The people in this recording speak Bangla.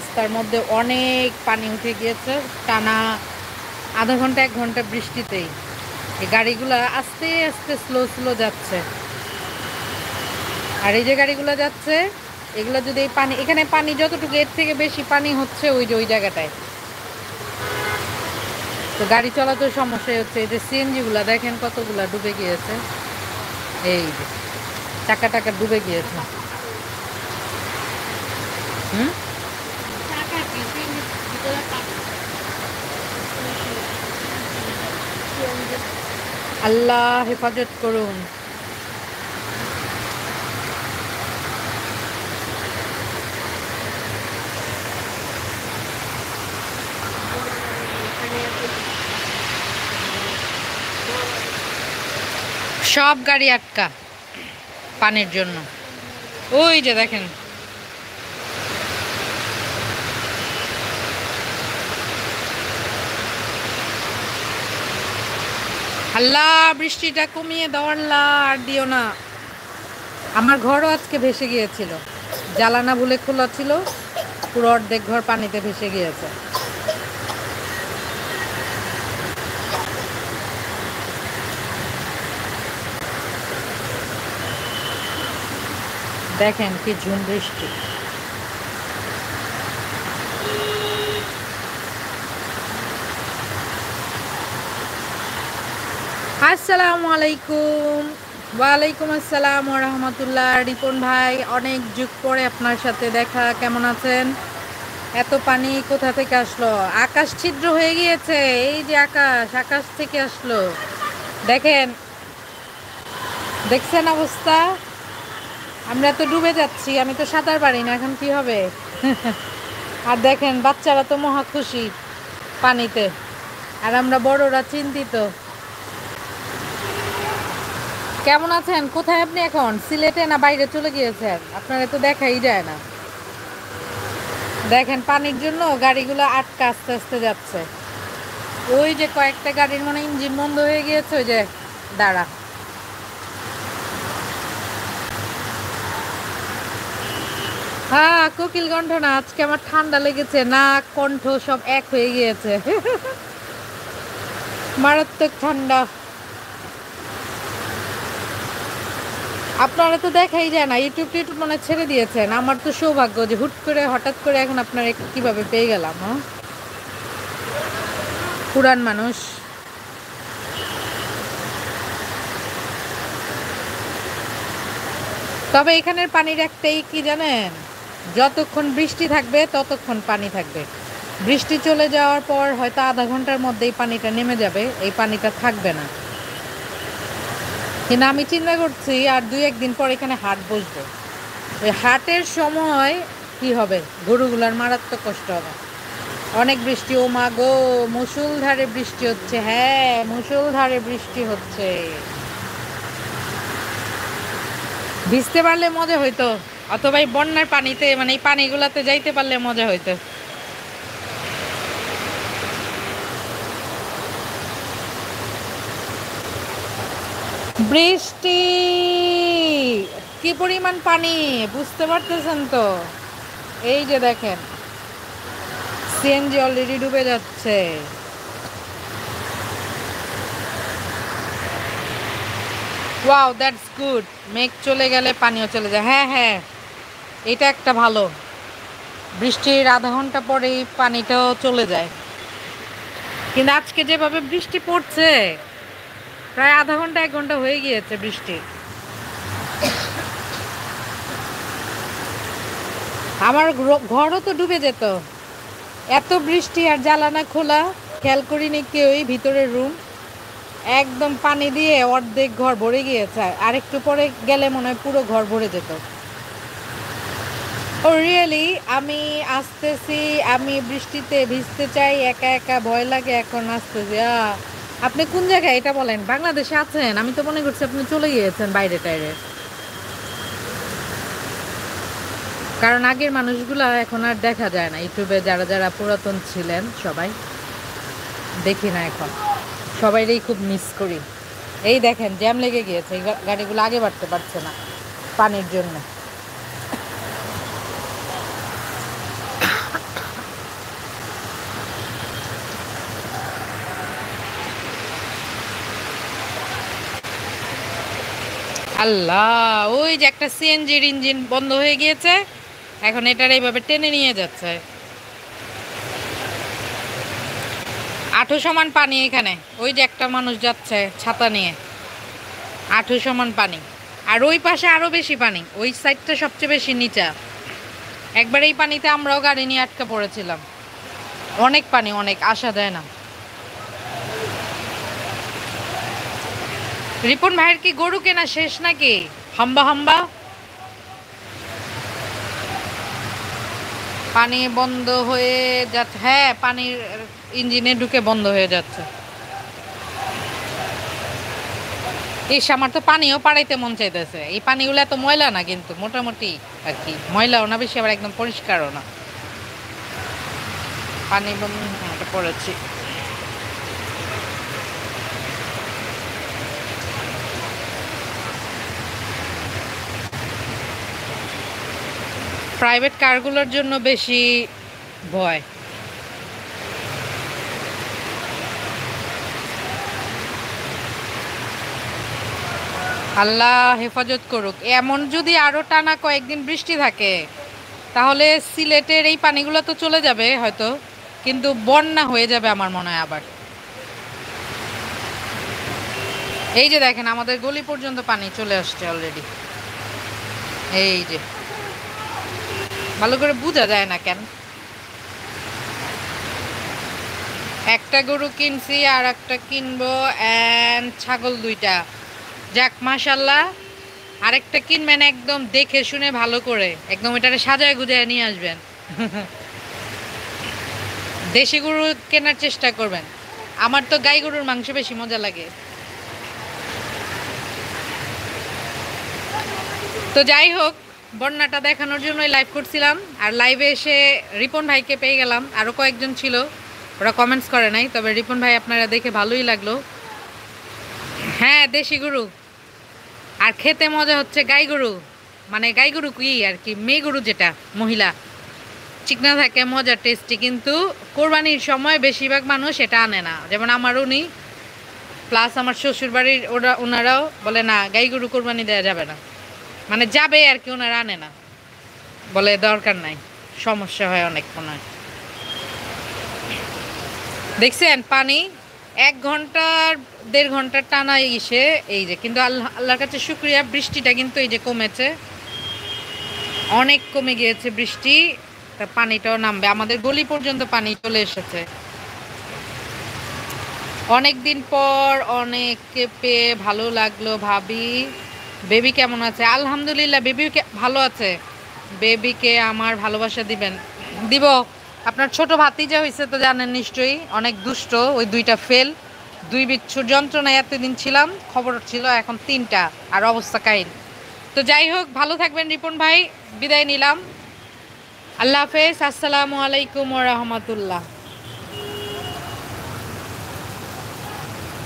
রাস্তার মধ্যে অনেক পানি উঠে গিয়েছে টানা আধা ঘন্টা 1 ঘন্টা বৃষ্টিতেই। এই গাড়িগুলো আস্তে আস্তে স্লো স্লো যাচ্ছে। আর এই যে গাড়িগুলো যাচ্ছে এগুলো যদি এই পানি, এখানে পানি যতটুকু এর থেকে বেশি পানি হচ্ছে ওই যে ওই জায়গাটায়, তো গাড়ি চলাচল সমস্যা হচ্ছে। এই যে সিএনজি গুলা দেখেন কতগুলা ডুবে গিয়েছে, এই যে চাকা টাকা ডুবে গিয়েছে। হুম, আল্লাহ হেফাজত করুন। সব গাড়ি আটকা পানির জন্য। ওই যে দেখেন, আল্লাহ বৃষ্টিটা কমিয়ে দাও আল্লাহ, আর দিও না। আমার ঘরও আজকে ভেসে গিয়েছিল, জ্বালানা ভুলে খোলা ছিল, পুরো অর্ধেক ঘর পানিতে ভেসে গিয়েছে। দেখেন কি ঝুম বৃষ্টি। আসসালামু আলাইকুম। ওয়ালাইকুম আসসালাম ওয়া রাহমাতুল্লাহ। রিপন ভাই, অনেক যুগ পরে আপনার সাথে দেখা, কেমন আছেন? এত পানি কোথা থেকে আসলো? আকাশ ছিদ্র হয়ে গিয়েছে, এই যে আকাশ, আকাশ থেকে আসলো। দেখেন, দেখছেন অবস্থা? আমরা তো ডুবে যাচ্ছি, আমি তো সাঁতার পারি না, এখন কি হবে? আর দেখেন বাচ্চারা তো মহা খুশি পানিতে, আর আমরা বড়রা চিন্তিত। কেমন আছেন? কোথায় আপনি এখন? সিলেটে না বাইরে চলে গিয়েছেন? আপনারা তো দেখাই যায় না। দেখেন পানির জন্য গাড়িগুলো আটকা আস্তে আস্তে যাচ্ছে। ওই যে কয়েকটা গাড়ির মনে ইঞ্জিন বন্ধ হয়ে গিয়েছে, ওই যে দাঁড়া। হ্যাঁ, কোকিল কণ্ঠ না, আজকে আমার ঠান্ডা লেগেছে, নাক কণ্ঠ সব এক হয়ে গিয়েছে। মারাত্মক ঠান্ডা। আপনারা তো দেখাই যায় না, ইউটিউব টিউটিউব মনে হয় ছেড়ে দিয়েছেন। আমার তো সৌভাগ্য যে হুট করে হঠাৎ করে এখন আপনারা কিভাবে পেয়ে গেলাম। হ্যাঁ, পুরান মানুষ। তবে এখানের পানির একটাই কি জানেন, যতক্ষণ বৃষ্টি থাকবে ততক্ষণ পানি থাকবে। বৃষ্টি চলে যাওয়ার পর হয়তো আধা ঘন্টার মধ্যেই পানিটা নেমে যাবে, এই পানিটা থাকবে না। কিন্তু আমি চিন্তা করছি আর 2-1 দিন পর এখানে হাট বসবে। ওই হাটের সময় কি হবে, গরুগুলার মারাত্মক কষ্ট হবে। অনেক বৃষ্টি, ও মা গো, মুষলধারে বৃষ্টি হচ্ছে। হ্যাঁ, মুষলধারে বৃষ্টি হচ্ছে। ভিজতে পারলে মজা হইতো, অথবা এই বন্যার পানিতে, মানে এই পানিগুলাতে যাইতে পারলে মজা হইতো। বৃষ্টি, কি পরিমাণ পানি বুঝতে পারতেছেন তো? এই যে দেখেন সিএনজি অলরেডি ডুবে যাচ্ছে। Wow, that's good. মেঘ চলে গেলে পানিও চলে যায়। হ্যাঁ হ্যাঁ, এটা একটা ভালো। বৃষ্টির আধা ঘন্টা পরেই পানিটাও চলে যায়। কিন্তু আজকে যেভাবে বৃষ্টি পড়ছে, প্রায় আধা ঘন্টা 1 ঘন্টা হয়ে গিয়েছে বৃষ্টি। আমার ঘরও তো ডুবে যেত, এত বৃষ্টি আর জ্বালানা খোলা, খেয়াল করিনি কেউই। ভিতরের রুম একদম পানি দিয়ে অর্ধেক ঘর ভরে গিয়েছে, আর একটু পরে গেলে মনে হয় পুরো ঘর ভরে যেত। ও রিয়েলি, আমি আসতেছি, আমি বৃষ্টিতে ভিজতে চাই, একা একা ভয় লাগে, এখন আসতেছি। আপনি কোন জায়গায় এটা বলেন? বাংলাদেশে আছেন? আমি তো মনে করছি আপনি চলে গিয়েছেন বাইরে টাইরে। কারণ আগের মানুষগুলা এখন আর দেখা যায় না ইউটিউবে, যারা যারা পুরাতন ছিলেন সবাই দেখি না এখন। সবাইকেই খুব মিস করি। এই দেখেন জ্যাম লেগে গিয়েছে, এই গাড়িগুলো আগে বাড়তে পারছে না পানির জন্য। আল্লাহ, ওই যে একটা সিএনজির ইঞ্জিন বন্ধ হয়ে গিয়েছে, এখন এটার এইভাবে টেনে নিয়ে যাচ্ছে। আঁঠু সমান পানি এখানে, ওই যে একটা মানুষ যাচ্ছে ছাতা নিয়ে, আঁঠু সমান পানি। আর ওই পাশে আরো বেশি পানি, ওই সাইডটা সবচেয়ে বেশি নিচা। একবার এই পানিতে আমরাও গাড়ি নিয়ে আটকা পড়েছিলাম। অনেক পানি, অনেক, আসা যায় না। রিপন ভাইয়ের কি গরু কেনা শেষ নাকি? হাম্বা হাম্বা পানি বন্ধ হয়ে যাচ্ছে। হ্যাঁ, পানির ইঞ্জিনে ঢুকে বন্ধ হয়ে যাচ্ছে। ইস, আমার তো পানিও পাড়াইতে মন চাইতেছে। এই পানিগুলো এত ময়লা না, কিন্তু মোটামুটি আর কি, ময়লাও না বেশি, আবার একদম পরিষ্কারও না। পানি পড়েছি। প্রাইভেট কারগুলোর জন্য বেশি ভয়। আল্লাহ হেফাজত করুক। এমন যদি আরো টানা কয়েকদিন বৃষ্টি থাকে, তাহলে সিলেটের এই পানিগুলো তো চলে যাবে হয়তো, কিন্তু বন্যা হয়ে যাবে আমার মনে হয় আবার। এই যে দেখেন, আমাদের গলি পর্যন্ত পানি চলে আসছে অলরেডি। এই যে, ভালো করে বোঝা যায় না কেন। একটা গরু কিনছি, আর একটা কিনবো, এন্ড ছাগল 2টা। যাক মাশাল্লাহ। আরেকটা কিনবেন একদম দেখে শুনে ভালো করে, একদম এটারে সাজায় গুজায় নিয়ে আসবেন। দেশি গরু কেনার চেষ্টা করবেন। আমার তো গাই গরুর মাংস বেশি মজা লাগে। তো যাই হোক, বন্যাটা দেখানোর জন্যই লাইভ করছিলাম। আর লাইভে এসে রিপন ভাইকে পেয়ে গেলাম, আরও কয়েকজন ছিল, ওরা কমেন্টস করে নাই, তবে রিপন ভাই আপনারা দেখে ভালোই লাগলো। হ্যাঁ, দেশি গরু। আর খেতে মজা হচ্ছে গাই গরু, মানে গাই গরু কি আর কি, মেয়ে গরু যেটা মহিলা, চিকনা থাকে, মজা, টেস্টি। কিন্তু কোরবানির সময় বেশিরভাগ মানুষ এটা আনে না, যেমন আমার উনি, প্লাস আমার শ্বশুর বাড়ির ওনারাও বলে না, গাই গরু কোরবানি দেওয়া যাবে না, মানে যাবে আর কি, ওনারা আনে না, বলে দরকার নাই, সমস্যা হয় অনেক মনে হয়। দেখছেন পানি 1 ঘন্টার 1.5 ঘন্টার টানা ইসে, এই যে, কিন্তু আল্লাহর কাছে শুকরিয়া, বৃষ্টিটা কিন্তু এই যে কমেছে, অনেক কমে গিয়েছে বৃষ্টি। তা পানিটাও নামবে, আমাদের গলি পর্যন্ত পানি চলে এসেছে। অনেক দিন পর অনেককে পেয়ে ভালো লাগলো ভাবি। বেবি কেমন আছে? আলহামদুলিল্লাহ, বেবি ভালো আছে। বেবিকে আমার ভালোবাসা দিবেন। দিব। আপনার ছোট ভাতিজা হয়েছে তো জানেন নিশ্চয়ই, অনেক দুষ্ট, ওই 2টা ফেল, 2 বিচ্ছুর যন্ত্রণায় এতদিন ছিলাম, খবর ছিল, এখন 3টা, আর অবস্থা কাহিল। তো যাই হোক, ভালো থাকবেন রিপন ভাই, বিদায় নিলাম। আল্লাহ হাফেজ, আসসালামু আলাইকুম ওয়া রাহমাতুল্লাহ।